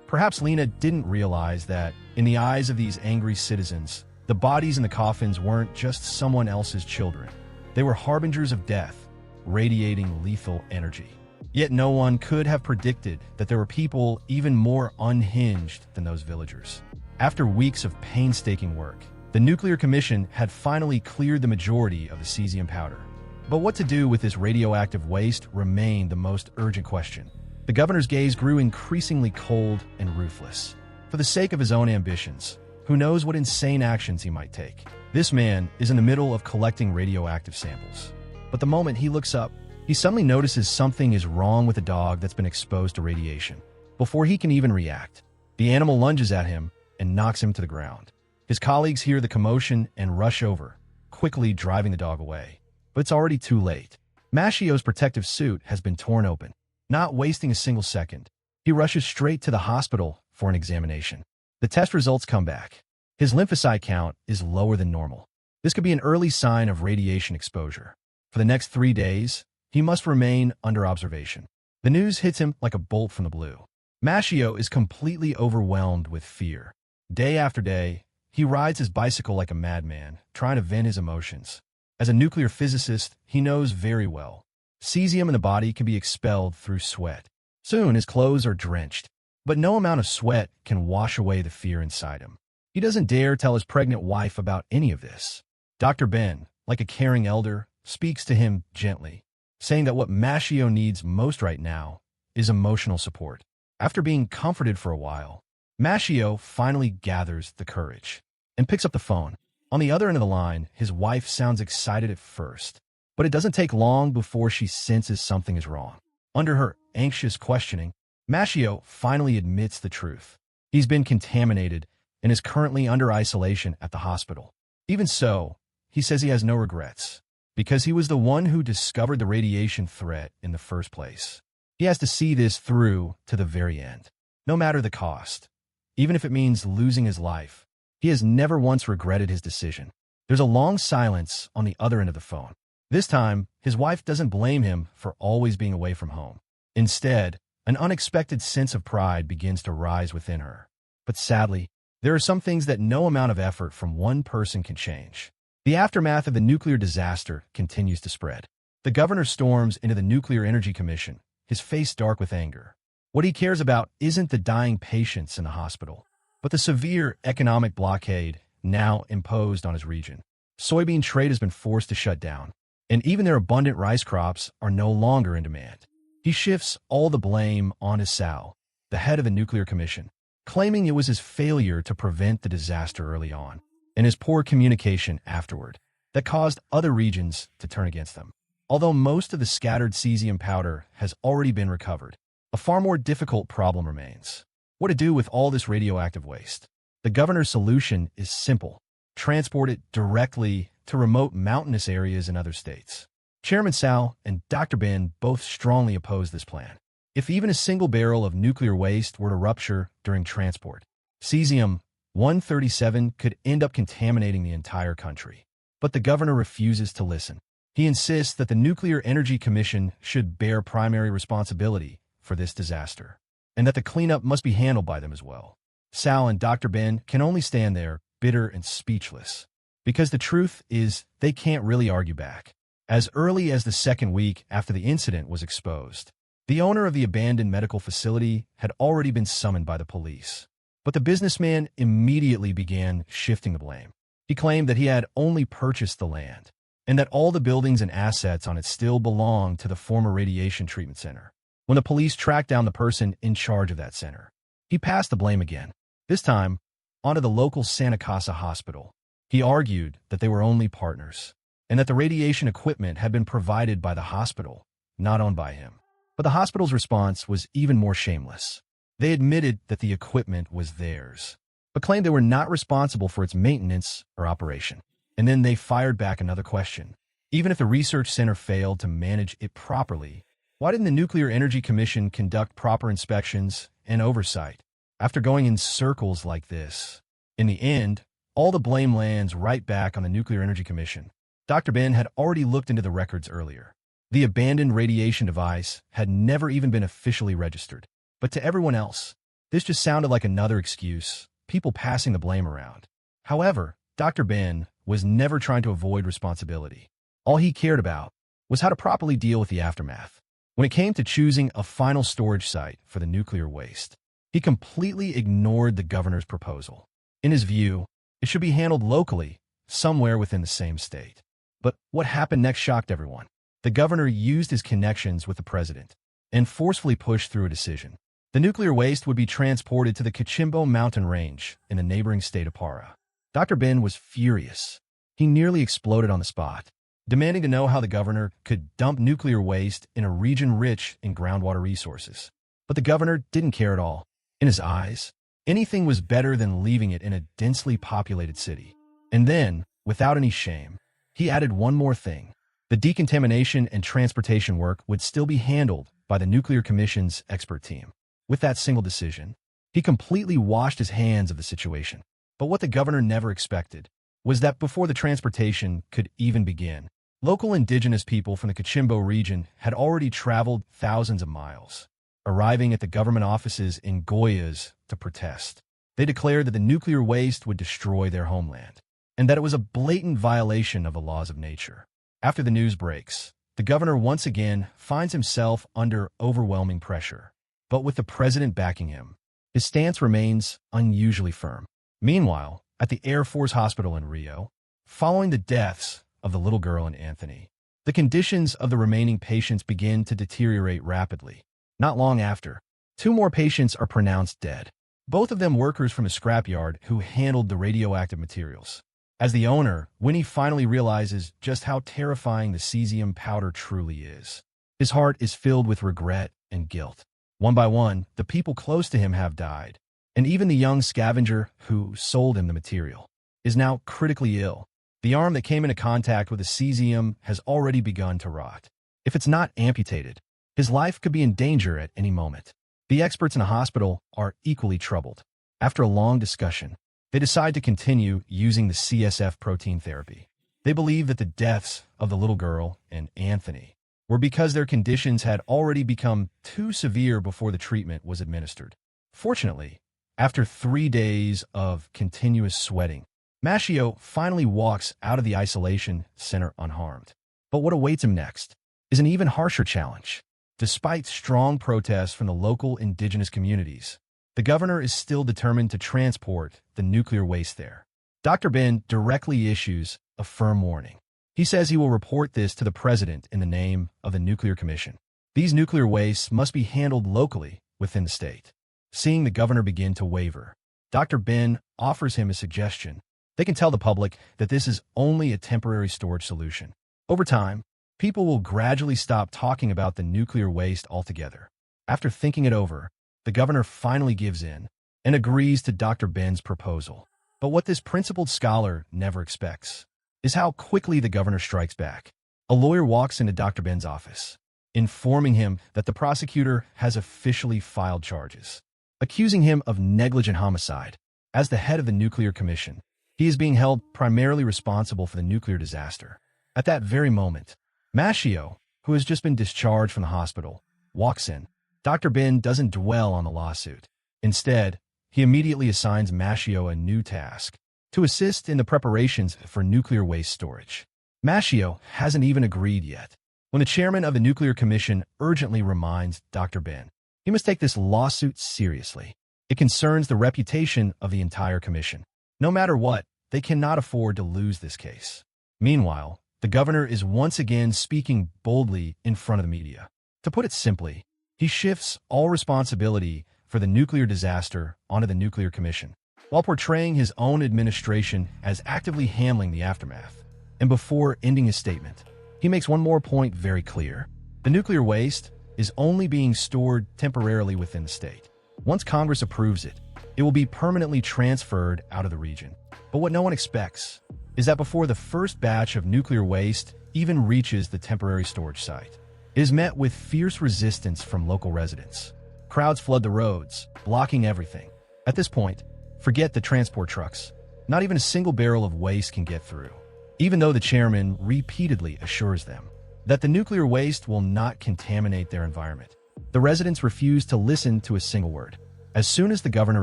Perhaps Lena didn't realize that, in the eyes of these angry citizens, the bodies in the coffins weren't just someone else's children. They were harbingers of death, radiating lethal energy. Yet no one could have predicted that there were people even more unhinged than those villagers. After weeks of painstaking work, the Nuclear Commission had finally cleared the majority of the cesium powder. But what to do with this radioactive waste remained the most urgent question. The governor's gaze grew increasingly cold and ruthless. For the sake of his own ambitions, who knows what insane actions he might take? This man is in the middle of collecting radioactive samples. But the moment he looks up, he suddenly notices something is wrong with a dog that's been exposed to radiation. Before he can even react, the animal lunges at him and knocks him to the ground. His colleagues hear the commotion and rush over, quickly driving the dog away. But it's already too late. Mashio's protective suit has been torn open. Not wasting a single second, he rushes straight to the hospital for an examination. The test results come back. His lymphocyte count is lower than normal. This could be an early sign of radiation exposure. For the next 3 days, he must remain under observation. The news hits him like a bolt from the blue. Mashio is completely overwhelmed with fear. Day after day, he rides his bicycle like a madman, trying to vent his emotions. As a nuclear physicist, he knows very well. Cesium in the body can be expelled through sweat. Soon his clothes are drenched, but no amount of sweat can wash away the fear inside him. He doesn't dare tell his pregnant wife about any of this. Dr. Ben, like a caring elder, speaks to him gently, saying that what Mashio needs most right now is emotional support. After being comforted for a while, Mashio finally gathers the courage and picks up the phone. On the other end of the line, his wife sounds excited at first, but it doesn't take long before she senses something is wrong. Under her anxious questioning, Mashio finally admits the truth. He's been contaminated and is currently under isolation at the hospital. Even so, he says he has no regrets, because he was the one who discovered the radiation threat in the first place. He has to see this through to the very end, no matter the cost. Even if it means losing his life, he has never once regretted his decision. There's a long silence on the other end of the phone. This time, his wife doesn't blame him for always being away from home. Instead, an unexpected sense of pride begins to rise within her. But sadly, there are some things that no amount of effort from one person can change. The aftermath of the nuclear disaster continues to spread. The governor storms into the Nuclear Energy Commission, his face dark with anger. What he cares about isn't the dying patients in the hospital, but the severe economic blockade now imposed on his region. Soybean trade has been forced to shut down, and even their abundant rice crops are no longer in demand. He shifts all the blame on Isao, the head of the Nuclear Commission, claiming it was his failure to prevent the disaster early on, and his poor communication afterward, that caused other regions to turn against them. Although most of the scattered cesium powder has already been recovered, a far more difficult problem remains. What to do with all this radioactive waste? The governor's solution is simple: transport it directly to remote mountainous areas in other states. Chairman Sal and Dr. Ben both strongly oppose this plan. If even a single barrel of nuclear waste were to rupture during transport, cesium-137 could end up contaminating the entire country. But the governor refuses to listen. He insists that the Nuclear Energy Commission should bear primary responsibility for this disaster, and that the cleanup must be handled by them as well. Sal and Dr. Ben can only stand there, bitter and speechless, because the truth is they can't really argue back. As early as the second week after the incident was exposed, the owner of the abandoned medical facility had already been summoned by the police. But the businessman immediately began shifting the blame. He claimed that he had only purchased the land, and that all the buildings and assets on it still belonged to the former radiation treatment center. When the police tracked down the person in charge of that center, he passed the blame again, this time onto the local Santa Casa hospital. He argued that they were only partners, and that the radiation equipment had been provided by the hospital, not owned by him. But the hospital's response was even more shameless. They admitted that the equipment was theirs, but claimed they were not responsible for its maintenance or operation. And then they fired back another question. Even if the research center failed to manage it properly, why didn't the Nuclear Energy Commission conduct proper inspections and oversight? After going in circles like this, in the end, all the blame lands right back on the Nuclear Energy Commission. Dr. Ben had already looked into the records earlier. The abandoned radiation device had never even been officially registered. But to everyone else, this just sounded like another excuse, people passing the blame around. However, Dr. Ben was never trying to avoid responsibility. All he cared about was how to properly deal with the aftermath. When it came to choosing a final storage site for the nuclear waste, he completely ignored the governor's proposal. In his view, it should be handled locally, somewhere within the same state. But what happened next shocked everyone. The governor used his connections with the president and forcefully pushed through a decision. The nuclear waste would be transported to the Kachimbo mountain range in the neighboring state of Para. Dr. Ben was furious. He nearly exploded on the spot, demanding to know how the governor could dump nuclear waste in a region rich in groundwater resources. But the governor didn't care at all. In his eyes, anything was better than leaving it in a densely populated city. And then, without any shame, he added one more thing. The decontamination and transportation work would still be handled by the Nuclear Commission's expert team. With that single decision, he completely washed his hands of the situation. But what the governor never expected was that before the transportation could even begin, local indigenous people from the Kachimbo region had already traveled thousands of miles, arriving at the government offices in Goiás to protest. They declared that the nuclear waste would destroy their homeland, and that it was a blatant violation of the laws of nature. After the news breaks, the governor once again finds himself under overwhelming pressure. But with the president backing him, his stance remains unusually firm. Meanwhile, at the Air Force Hospital in Rio, following the deaths of the little girl and Anthony, the conditions of the remaining patients begin to deteriorate rapidly. Not long after, 2 more patients are pronounced dead, both of them workers from a scrapyard who handled the radioactive materials. As the owner, Winnie finally realizes just how terrifying the cesium powder truly is. His heart is filled with regret and guilt. One by one, the people close to him have died, and even the young scavenger who sold him the material is now critically ill. The arm that came into contact with the cesium has already begun to rot. If it's not amputated, his life could be in danger at any moment. The experts in the hospital are equally troubled. After a long discussion, they decide to continue using the CSF protein therapy. They believe that the deaths of the little girl and Anthony were because their conditions had already become too severe before the treatment was administered. Fortunately, after 3 days of continuous sweating, Machio finally walks out of the isolation center unharmed. But what awaits him next is an even harsher challenge. Despite strong protests from the local indigenous communities, the governor is still determined to transport the nuclear waste there. Dr. Ben directly issues a firm warning. He says he will report this to the president in the name of the Nuclear Commission. These nuclear wastes must be handled locally within the state. Seeing the governor begin to waver, Dr. Ben offers him a suggestion. They can tell the public that this is only a temporary storage solution. Over time, people will gradually stop talking about the nuclear waste altogether. After thinking it over, the governor finally gives in and agrees to Dr. Ben's proposal. But what this principled scholar never expects is how quickly the governor strikes back. A lawyer walks into Dr. Ben's office, informing him that the prosecutor has officially filed charges, accusing him of negligent homicide. As the head of the Nuclear Commission, he is being held primarily responsible for the nuclear disaster. At that very moment, Machio, who has just been discharged from the hospital, walks in. Dr. Ben doesn't dwell on the lawsuit. Instead, he immediately assigns Machio a new task: to assist in the preparations for nuclear waste storage. Machio hasn't even agreed yet, when the chairman of the Nuclear Commission urgently reminds Dr. Ben he must take this lawsuit seriously. It concerns the reputation of the entire commission. No matter what, they cannot afford to lose this case. Meanwhile, the governor is once again speaking boldly in front of the media. To put it simply, he shifts all responsibility for the nuclear disaster onto the Nuclear Commission, while portraying his own administration as actively handling the aftermath. And before ending his statement, he makes one more point very clear. The nuclear waste is only being stored temporarily within the state. Once Congress approves it, it will be permanently transferred out of the region. But what no one expects is that before the first batch of nuclear waste even reaches the temporary storage site, it is met with fierce resistance from local residents. Crowds flood the roads, blocking everything. At this point, forget the transport trucks. Not even a single barrel of waste can get through, even though the chairman repeatedly assures them that the nuclear waste will not contaminate their environment. The residents refuse to listen to a single word. As soon as the governor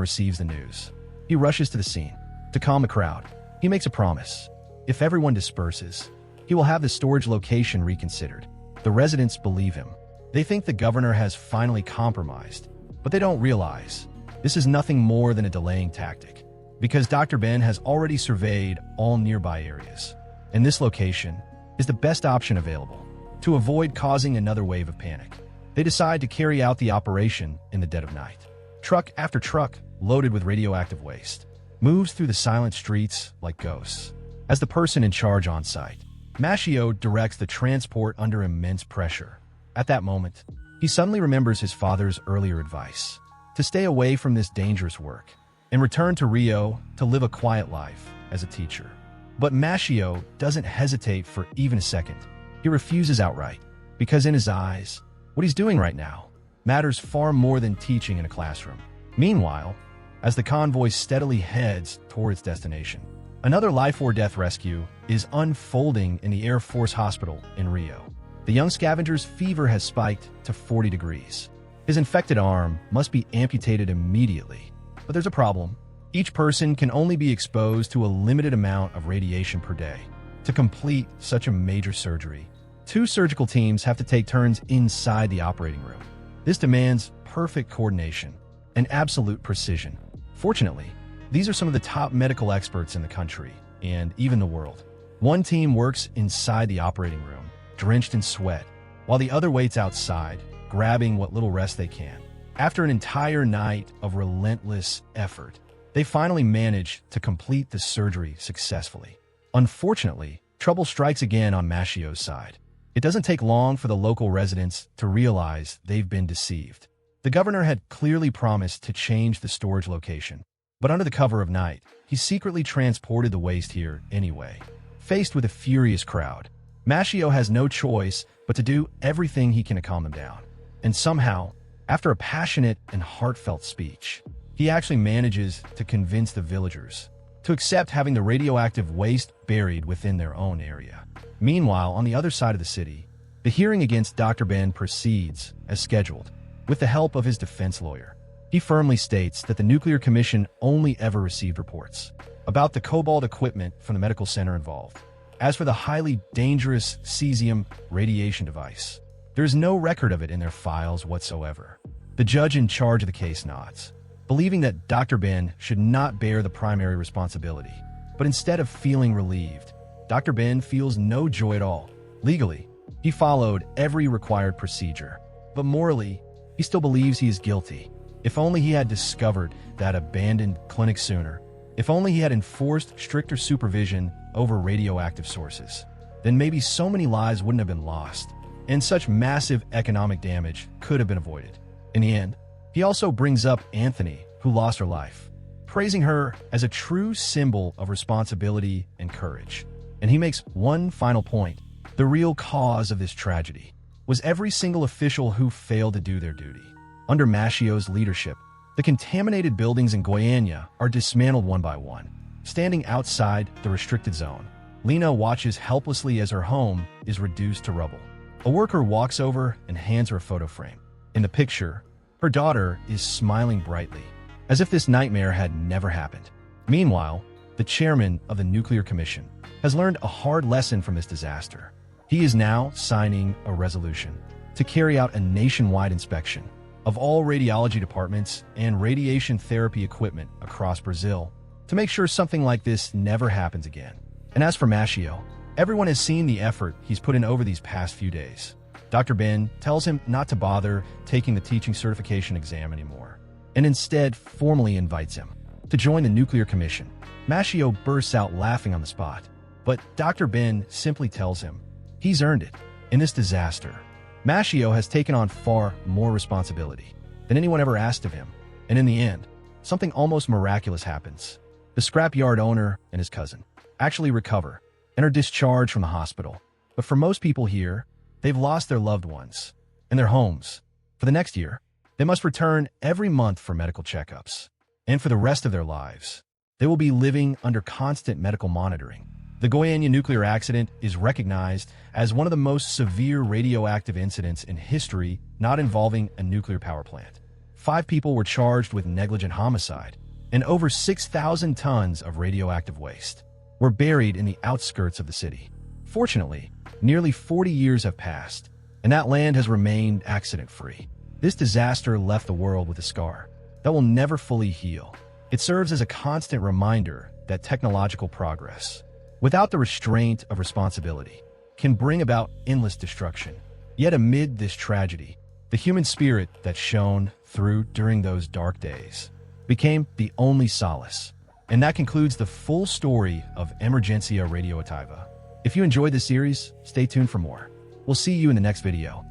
receives the news, he rushes to the scene. To calm the crowd, he makes a promise. If everyone disperses, he will have the storage location reconsidered. The residents believe him. They think the governor has finally compromised, but they don't realize this is nothing more than a delaying tactic, because Dr. Ben has already surveyed all nearby areas, and this location is the best option available. To avoid causing another wave of panic, they decide to carry out the operation in the dead of night. Truck after truck, loaded with radioactive waste, moves through the silent streets like ghosts. As the person in charge on site, Mashio directs the transport under immense pressure. At that moment, he suddenly remembers his father's earlier advice to stay away from this dangerous work and return to Rio to live a quiet life as a teacher. But Mashio doesn't hesitate for even a second. He refuses outright, because in his eyes, what he's doing right now matters far more than teaching in a classroom. Meanwhile, as the convoy steadily heads toward its destination, another life-or-death rescue is unfolding in the Air Force Hospital in Rio. The young scavenger's fever has spiked to 40 degrees. His infected arm must be amputated immediately. But there's a problem. Each person can only be exposed to a limited amount of radiation per day. To complete such a major surgery, 2 surgical teams have to take turns inside the operating room. This demands perfect coordination and absolute precision. Fortunately, these are some of the top medical experts in the country and even the world. One team works inside the operating room, drenched in sweat, while the other waits outside, grabbing what little rest they can. After an entire night of relentless effort, they finally manage to complete the surgery successfully. Unfortunately, trouble strikes again on Mashio's side. It doesn't take long for the local residents to realize they've been deceived. The governor had clearly promised to change the storage location, but under the cover of night, he secretly transported the waste here anyway. Faced with a furious crowd, Mashio has no choice but to do everything he can to calm them down. And somehow, after a passionate and heartfelt speech, he actually manages to convince the villagers to accept having the radioactive waste buried within their own area. Meanwhile, on the other side of the city, the hearing against Dr. Ben proceeds as scheduled. With the help of his defense lawyer, he firmly states that the Nuclear Commission only ever received reports about the cobalt equipment from the medical center involved. As for the highly dangerous cesium radiation device, there is no record of it in their files whatsoever. The judge in charge of the case nods, believing that Dr. Ben should not bear the primary responsibility. But instead of feeling relieved, Dr. Ben feels no joy at all. Legally, he followed every required procedure, but morally, he still believes he is guilty. If only he had discovered that abandoned clinic sooner. If only he had enforced stricter supervision over radioactive sources, then maybe so many lives wouldn't have been lost, and such massive economic damage could have been avoided. In the end, he also brings up Anthony, who lost her life, praising her as a true symbol of responsibility and courage. And he makes one final point. The real cause of this tragedy was every single official who failed to do their duty. Under Mashio's leadership, the contaminated buildings in Goiânia are dismantled one by one. Standing outside the restricted zone, Lena watches helplessly as her home is reduced to rubble. A worker walks over and hands her a photo frame. In the picture, her daughter is smiling brightly, as if this nightmare had never happened. Meanwhile, the chairman of the Nuclear Commission has learned a hard lesson from this disaster. He is now signing a resolution to carry out a nationwide inspection of all radiology departments and radiation therapy equipment across Brazil to make sure something like this never happens again. And as for Mashio, everyone has seen the effort he's put in over these past few days. Dr. Ben tells him not to bother taking the teaching certification exam anymore, and instead formally invites him to join the Nuclear Commission. Mashio bursts out laughing on the spot, but Dr. Ben simply tells him he's earned it. In this disaster, Mashio has taken on far more responsibility than anyone ever asked of him. And in the end, something almost miraculous happens. The scrapyard owner and his cousin actually recover and are discharged from the hospital. But for most people here, they've lost their loved ones and their homes. For the next year, they must return every month for medical checkups. And for the rest of their lives, they will be living under constant medical monitoring. The Goiânia nuclear accident is recognized as one of the most severe radioactive incidents in history not involving a nuclear power plant. 5 people were charged with negligent homicide, and over 6,000 tons of radioactive waste were buried in the outskirts of the city. Fortunately, nearly 40 years have passed, and that land has remained accident-free. This disaster left the world with a scar that will never fully heal. It serves as a constant reminder that technological progress, without the restraint of responsibility, can bring about endless destruction. Yet amid this tragedy, the human spirit that shone through during those dark days became the only solace. And that concludes the full story of Emergência Radioativa. If you enjoyed this series, stay tuned for more. We'll see you in the next video.